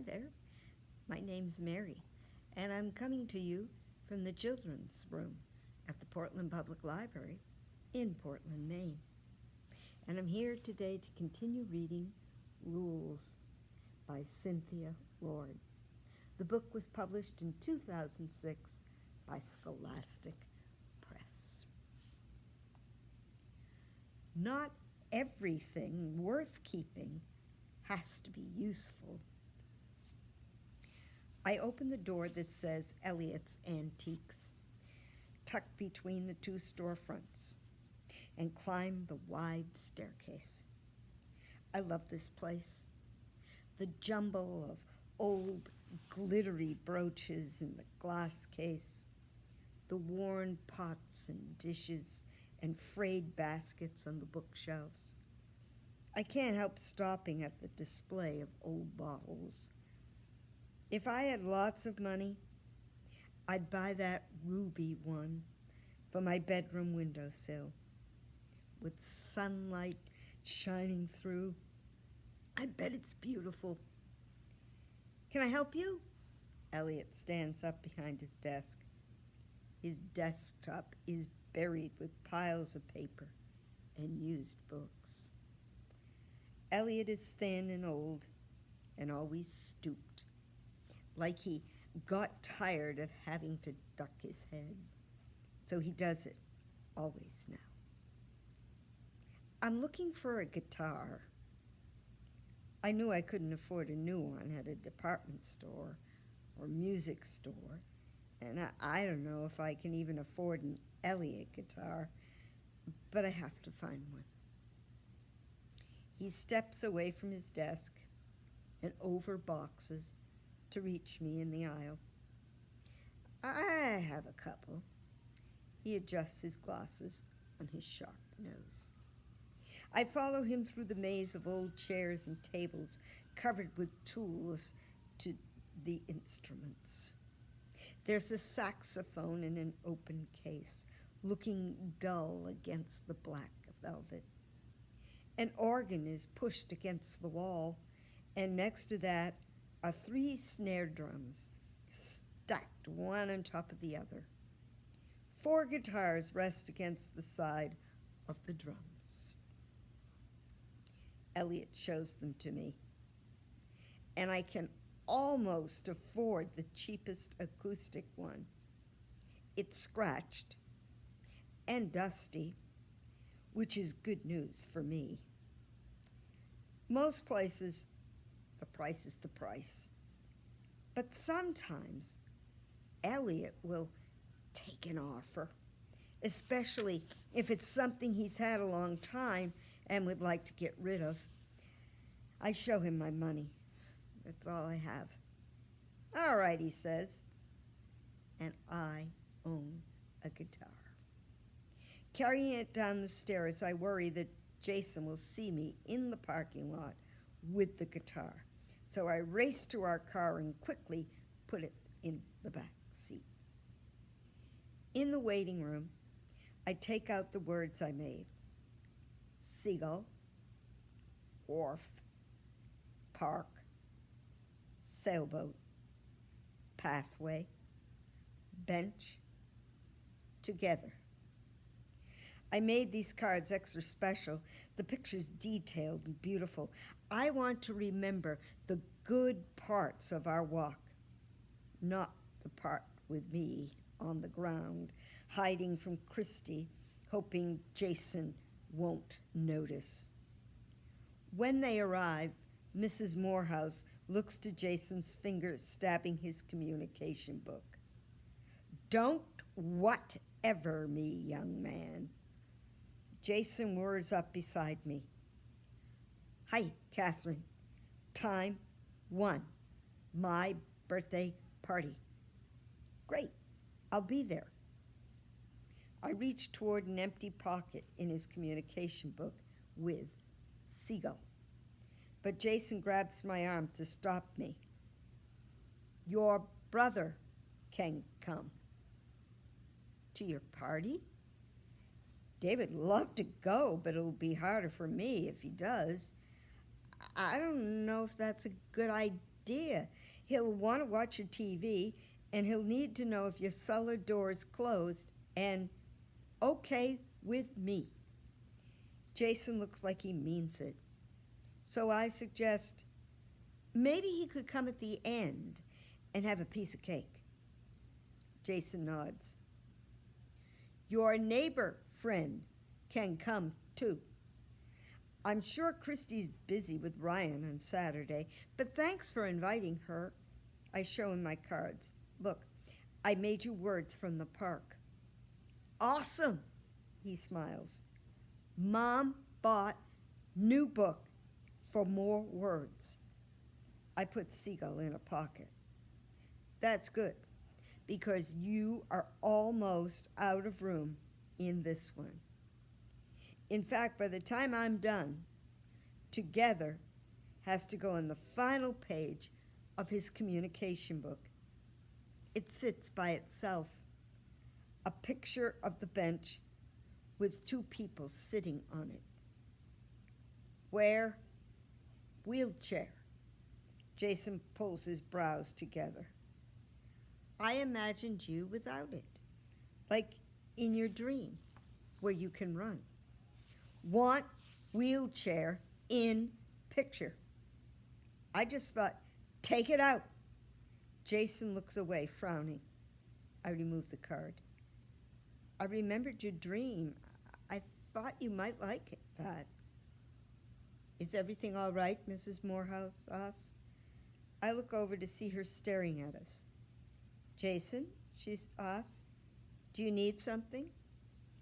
there. My name's Mary, and I'm coming to you from the children's room at the Portland Public Library in Portland, Maine. And I'm here today to continue reading Rules by Cynthia Lord. The book was published in 2006 by Scholastic Press. Not everything worth keeping has to be useful. I open the door that says Elliot's Antiques, tucked between the two storefronts, and climb the wide staircase. I love this place. The jumble of old glittery brooches in the glass case, the worn pots and dishes and frayed baskets on the bookshelves. I can't help stopping at the display of old bottles. If I had lots of money, I'd buy that ruby one for my bedroom windowsill, with sunlight shining through. I bet it's beautiful. Can I help you? Elliot stands up behind his desk. His desktop is buried with piles of paper and used books. Elliot is thin and old and always stooped, like he got tired of having to duck his head. So he does it always now. I'm looking for a guitar. I knew I couldn't afford a new one at a department store or music store, and I don't know if I can even afford an Elliot guitar, but I have to find one. He steps away from his desk and over boxes to reach me in the aisle. I have a couple. He adjusts his glasses on his sharp nose. I follow him through the maze of old chairs and tables covered with tools to the instruments. There's a saxophone in an open case, looking dull against the black velvet. An organ is pushed against the wall, and next to that are 3 snare drums, stacked one on top of the other. 4 guitars rest against the side of the drums. Elliot shows them to me, and I can almost afford the cheapest acoustic one. It's scratched and dusty, which is good news for me. Most places, the price is the price. But sometimes Elliot will take an offer, especially if it's something he's had a long time and would like to get rid of. I show him my money. That's all I have. All right, he says, and I own a guitar. Carrying it down the stairs, I worry that Jason will see me in the parking lot with the guitar. So I race to our car and quickly put it in the back seat. In the waiting room, I take out the words I made. Seagull, wharf, park, sailboat, pathway, bench, together. I made these cards extra special, the pictures detailed and beautiful. I want to remember the good parts of our walk, not the part with me on the ground, hiding from Christy, hoping Jason won't notice. When they arrive, Mrs. Morehouse looks to Jason's fingers stabbing his communication book. Don't whatever me, young man. Jason whirs up beside me. Hi, Catherine. Time 1, my birthday party. Great, I'll be there. I reach toward an empty pocket in his communication book with Seagull. But Jason grabs my arm to stop me. Your brother can come. To your party? David would love to go, but it'll be harder for me if he does. I don't know if that's a good idea. He'll want to watch your TV, and he'll need to know if your cellar door is closed and okay with me. Jason looks like he means it. So I suggest maybe he could come at the end and have a piece of cake. Jason nods. Your neighbor friend can come too. I'm sure Christy's busy with Ryan on Saturday, but thanks for inviting her. I show him my cards. Look, I made you words from the park. Awesome, he smiles. Mom bought new book for more words. I put Seagull in a pocket. That's good, because you are almost out of room in this one. In fact, by the time I'm done, Together has to go on the final page of his communication book. It sits by itself, a picture of the bench with two people sitting on it. Where? Wheelchair. Jason pulls his brows together. I imagined you without it, like in your dream, where you can run. Want wheelchair in picture. I just thought, take it out. Jason looks away, frowning. I remove the card. I remembered your dream. I thought you might like that. Is everything all right, Mrs. Morehouse asks. I look over to see her staring at us. Jason, she asks, do you need something?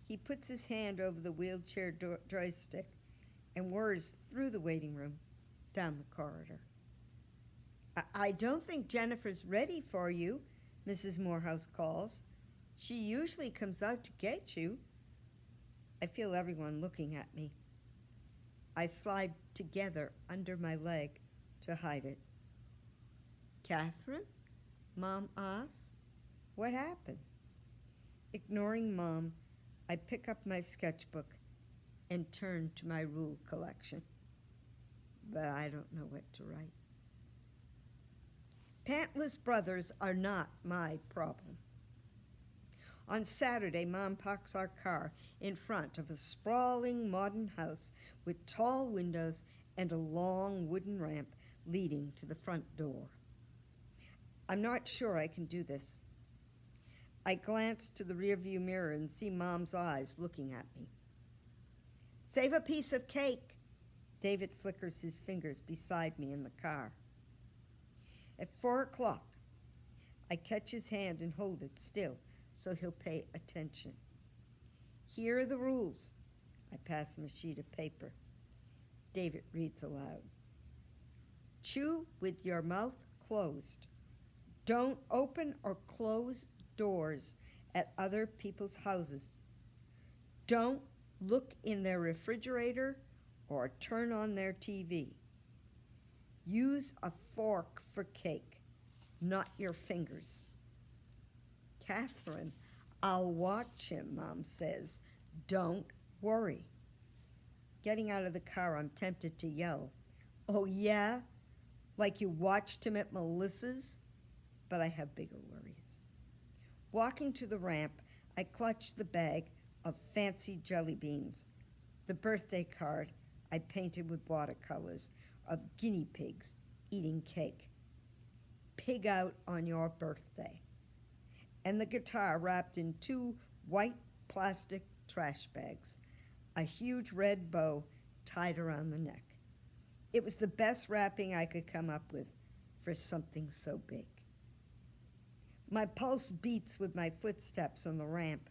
He puts his hand over the wheelchair joystick and whirs through the waiting room, down the corridor. I don't think Jennifer's ready for you, Mrs. Morehouse calls. She usually comes out to get you. I feel everyone looking at me. I slide together under my leg to hide it. Catherine? Mom asks. What happened? Ignoring Mom, I pick up my sketchbook and turn to my rule collection. But I don't know what to write. Pantless brothers are not my problem. On Saturday, Mom parks our car in front of a sprawling modern house with tall windows and a long wooden ramp leading to the front door. I'm not sure I can do this. I glance to the rearview mirror and see Mom's eyes looking at me. Save a piece of cake. David flickers his fingers beside me in the car. At 4 o'clock, I catch his hand and hold it still so he'll pay attention. Here are the rules. I pass him a sheet of paper. David reads aloud. Chew with your mouth closed. Don't open or close doors at other people's houses. Don't look in their refrigerator or turn on their TV. Use a fork for cake, not your fingers. Catherine, I'll watch him, Mom says. Don't worry. Getting out of the car, I'm tempted to yell. Oh, yeah? Like you watched him at Melissa's? But I have bigger worries. Walking to the ramp, I clutch the bag of fancy jelly beans, the birthday card I painted with watercolors of guinea pigs eating cake. Pig out on your birthday. And the guitar wrapped in 2 white plastic trash bags, a huge red bow tied around the neck. It was the best wrapping I could come up with for something so big. My pulse beats with my footsteps on the ramp,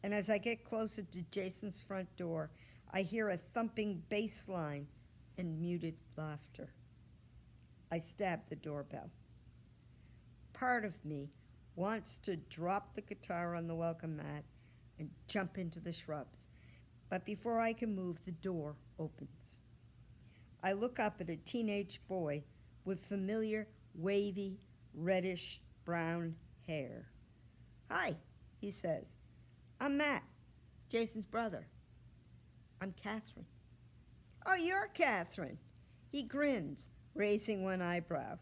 and as I get closer to Jason's front door, I hear a thumping bass line and muted laughter. I stab the doorbell. Part of me wants to drop the guitar on the welcome mat and jump into the shrubs, but before I can move, the door opens. I look up at a teenage boy with familiar, wavy, reddish brown hair. Hi, he says. I'm Matt, Jason's brother. I'm Catherine. Oh, you're Catherine. He grins, raising one eyebrow.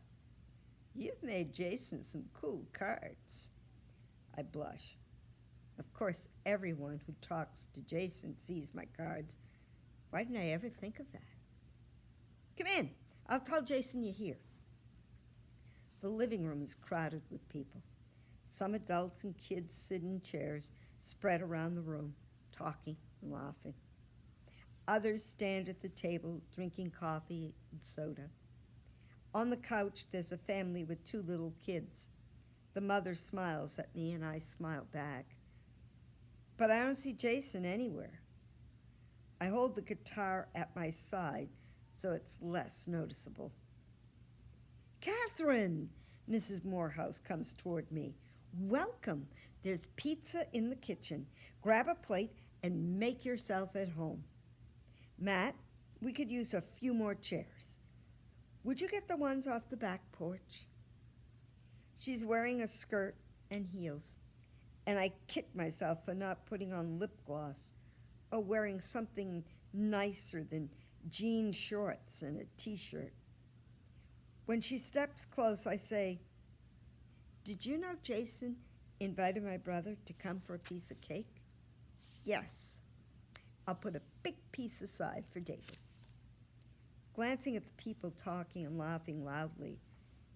You've made Jason some cool cards. I blush. Of course, everyone who talks to Jason sees my cards. Why didn't I ever think of that? Come in. I'll tell Jason you're here. The living room is crowded with people. Some adults and kids sit in chairs spread around the room, talking and laughing. Others stand at the table drinking coffee and soda. On the couch, there's a family with 2 little kids. The mother smiles at me and I smile back. But I don't see Jason anywhere. I hold the guitar at my side so it's less noticeable. Catherine! Mrs. Morehouse comes toward me. Welcome. There's pizza in the kitchen. Grab a plate and make yourself at home. Matt, we could use a few more chairs. Would you get the ones off the back porch? She's wearing a skirt and heels, and I kick myself for not putting on lip gloss or wearing something nicer than jean shorts and a t-shirt. When she steps close, I say, "Did you know Jason invited my brother to come for a piece of cake?" "Yes. I'll put a big piece aside for David." Glancing at the people talking and laughing loudly,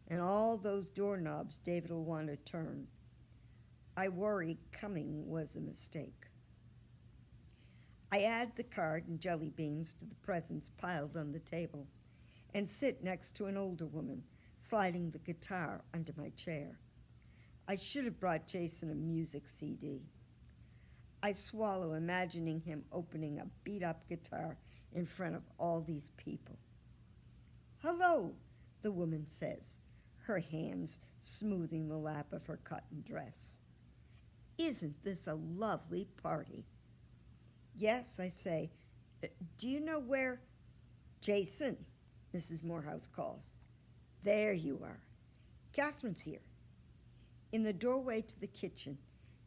and all those doorknobs David will want to turn, I worry coming was a mistake. I add the card and jelly beans to the presents piled on the table and sit next to an older woman, sliding the guitar under my chair. I should have brought Jason a music CD. I swallow, imagining him opening a beat-up guitar in front of all these people. "Hello," the woman says, her hands smoothing the lap of her cotton dress. "Isn't this a lovely party?" "Yes," I say. "Do you know where—" "Jason," Mrs. Morehouse calls. "There you are. Catherine's here." In the doorway to the kitchen,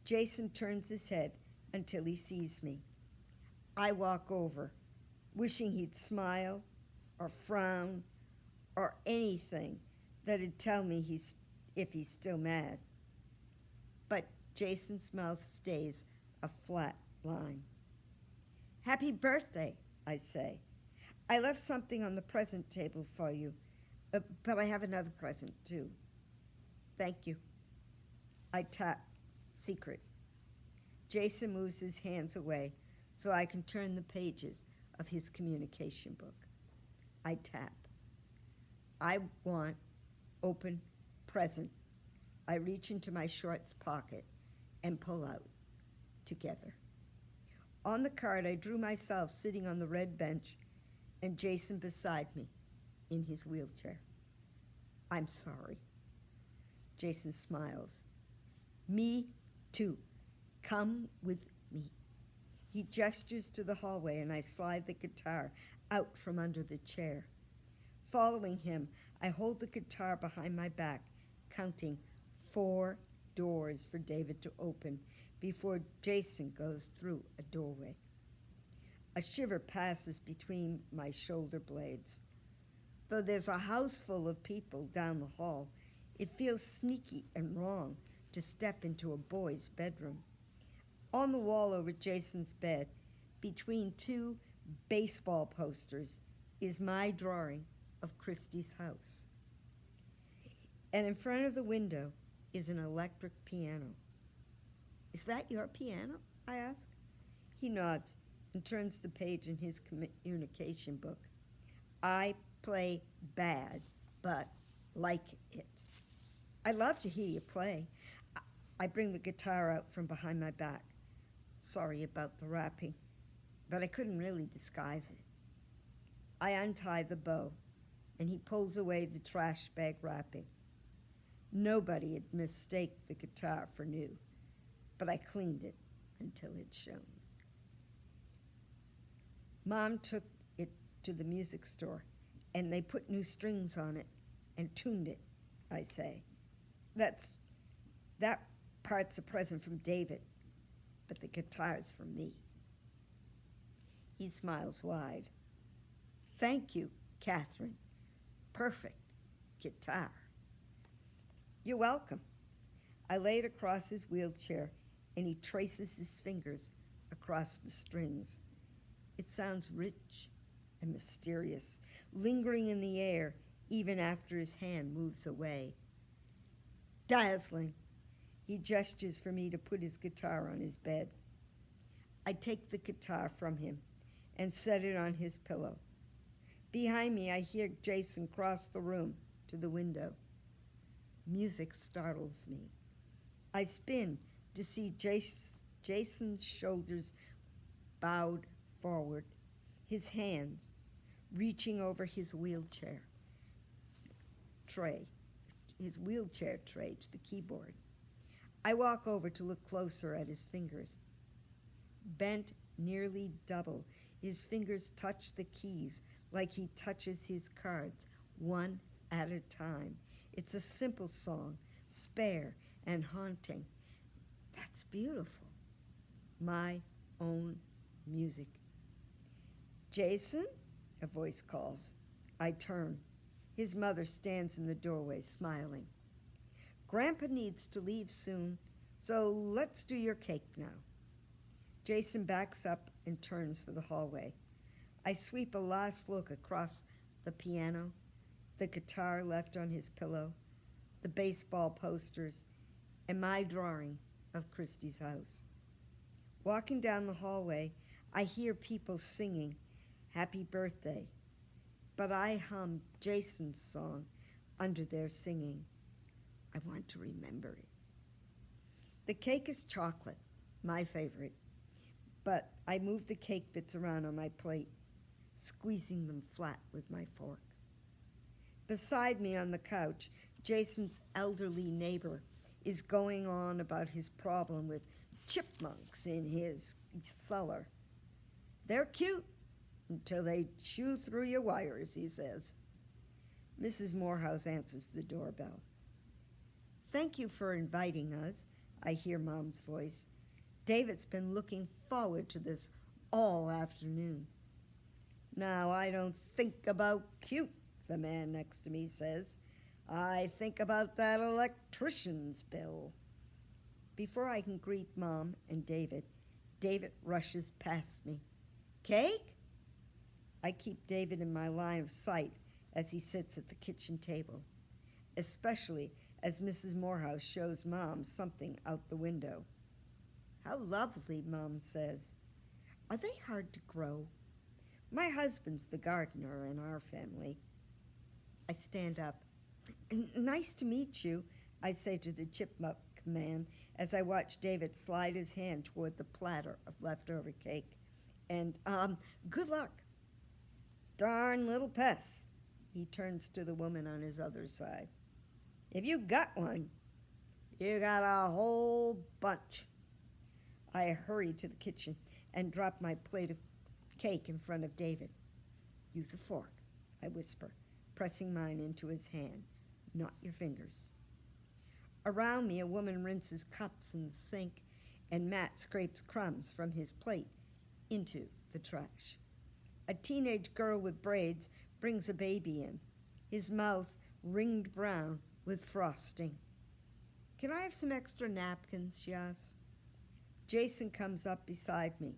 Jason turns his head until he sees me. I walk over, wishing he'd smile or frown or anything that'd tell me if he's still mad. But Jason's mouth stays a flat line. "Happy birthday," I say. "I left something on the present table for you, but I have another present too." "Thank you." I tap secret. Jason moves his hands away so I can turn the pages of his communication book. I tap. "I want open present." I reach into my shorts pocket and pull out together. On the card, I drew myself sitting on the red bench and Jason beside me in his wheelchair. "I'm sorry." Jason smiles. "Me too. Come with me." He gestures to the hallway and I slide the guitar out from under the chair. Following him, I hold the guitar behind my back, counting 4 doors for David to open before Jason goes through a doorway. A shiver passes between my shoulder blades. Though there's a house full of people down the hall, it feels sneaky and wrong to step into a boy's bedroom. On the wall over Jason's bed, between 2 baseball posters, is my drawing of Christie's house. And in front of the window is an electric piano. "Is that your piano?" I ask. He nods and turns the page in his communication book. "I play bad, but like it." "I love to hear you play." I bring the guitar out from behind my back. Sorry about the wrapping, but I couldn't really disguise it. I untie the bow, and he pulls away the trash bag wrapping. Nobody'd mistake the guitar for new, but I cleaned it until it shone. Mom took it to the music store, and they put new strings on it and tuned it, I say. That part's a present from David, but the guitar's from me. He smiles wide. "Thank you, Catherine. Perfect guitar." You're welcome. I lay it across his wheelchair, and he traces his fingers across the strings. It sounds rich and mysterious, lingering in the air even after his hand moves away. Dazzling. He gestures for me to put his guitar on his bed. I take the guitar from him and set it on his pillow. Behind me, I hear Jason cross the room to the window. Music startles me. I spin to see Jason's shoulders bowed forward, his hands reaching over his wheelchair tray to the keyboard. I walk over to look closer at his fingers. Bent nearly double, his fingers touch the keys like he touches his cards, one at a time. It's a simple song, spare and haunting. That's beautiful. My own music. Jason? A voice calls. I turn. His mother stands in the doorway, smiling. Grandpa needs to leave soon, so let's do your cake now. Jason backs up and turns for the hallway. I sweep a last look across the piano, the guitar left on his pillow, the baseball posters, and my drawing of Christie's house. Walking down the hallway, I hear people singing Happy Birthday, but I hum Jason's song under their singing. I want to remember it. The cake is chocolate, my favorite, but I move the cake bits around on my plate, squeezing them flat with my fork. Beside me on the couch, Jason's elderly neighbor is going on about his problem with chipmunks in his cellar. They're cute until they chew through your wires, he says. Mrs. Morehouse answers the doorbell. Thank you for inviting us, I hear Mom's voice. David's been looking forward to this all afternoon. Now, I don't think about cute, the man next to me says. I think about that electrician's bill. Before I can greet Mom and David, David rushes past me. Cake? I keep David in my line of sight as he sits at the kitchen table, especially as Mrs. Morehouse shows Mom something out the window. How lovely, Mom says. Are they hard to grow? My husband's the gardener in our family. I stand up. Nice to meet you, I say to the chipmunk man as I watch David slide his hand toward the platter of leftover cake. And, good luck. Darn little pests. He turns to the woman on his other side. If you got one, you got a whole bunch. I hurry to the kitchen and drop my plate of cake in front of David. Use a fork, I whisper, pressing mine into his hand, not your fingers. Around me, a woman rinses cups in the sink, and Matt scrapes crumbs from his plate into the trash. A teenage girl with braids brings a baby in, his mouth ringed brown with frosting. Can I have some extra napkins, she asks. Jason comes up beside me.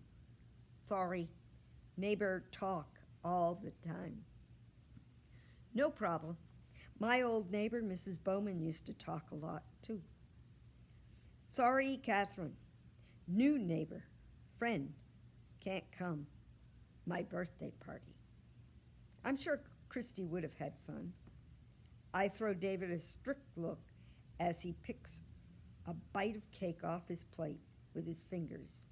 Sorry, neighbor talk all the time. No problem. My old neighbor, Mrs. Bowman, used to talk a lot, too. Sorry, Catherine. New neighbor, friend, can't come. My birthday party. I'm sure Christy would have had fun. I throw David a strict look as he picks a bite of cake off his plate with his fingers.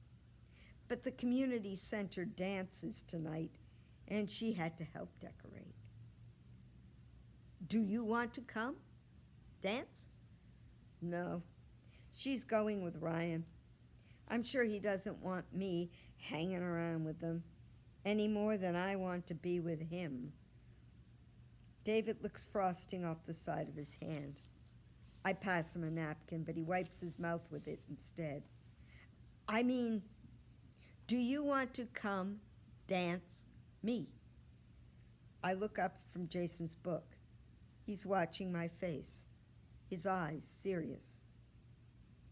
But the community center dances tonight, and she had to help decorate. Do you want to come? Dance? No. She's going with Ryan. I'm sure he doesn't want me hanging around with them any more than I want to be with him. David licks frosting off the side of his hand. I pass him a napkin, but he wipes his mouth with it instead. I mean, do you want to come dance me? I look up from Jason's book. He's watching my face. his eyes serious.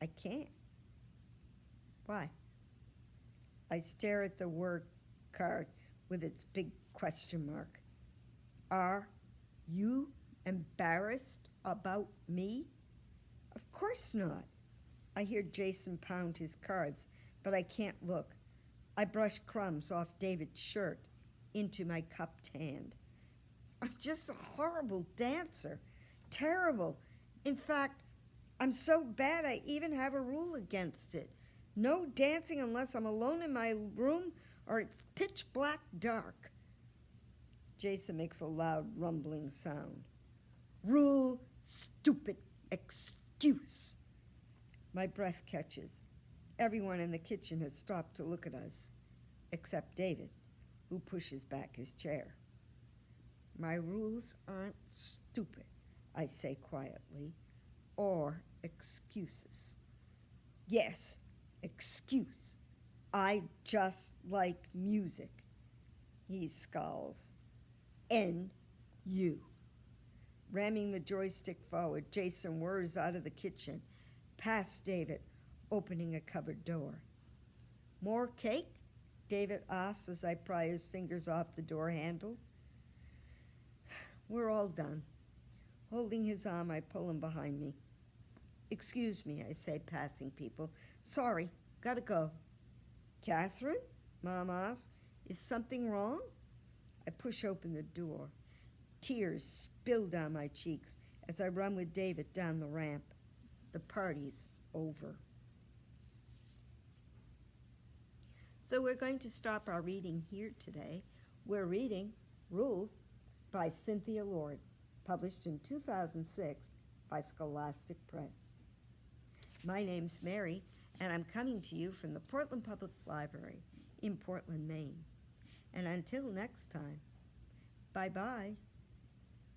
I can't. Why? I stare at the word card with its big question mark. Are you embarrassed about me? Of course not. I hear Jason pound his cards, but I can't look. I brush crumbs off David's shirt into my cupped hand. I'm just a horrible dancer. Terrible. In fact, I'm so bad I even have a rule against it. No dancing unless I'm alone in my room or it's pitch black dark. Jason makes a loud rumbling sound. Rule, stupid excuse. My breath catches. Everyone in the kitchen has stopped to look at us, except David, who pushes back his chair. My rules aren't stupid, I say quietly, or excuses. Yes, excuse. I just like music. He scowls. N-U. Ramming the joystick forward, Jason whirs out of the kitchen, past David, opening a cupboard door. More cake? David asks as I pry his fingers off the door handle. We're all done. Holding his arm, I pull him behind me. Excuse me, I say, passing people. Sorry, gotta go. Catherine? Mom asks. Is something wrong? I push open the door. Tears spill down my cheeks as I run with David down the ramp. The party's over. So we're going to stop our reading here today. We're reading Rules by Cynthia Lord, published in 2006 by Scholastic Press. My name's Mary, and I'm coming to you from the Portland Public Library in Portland, Maine. And until next time, bye-bye.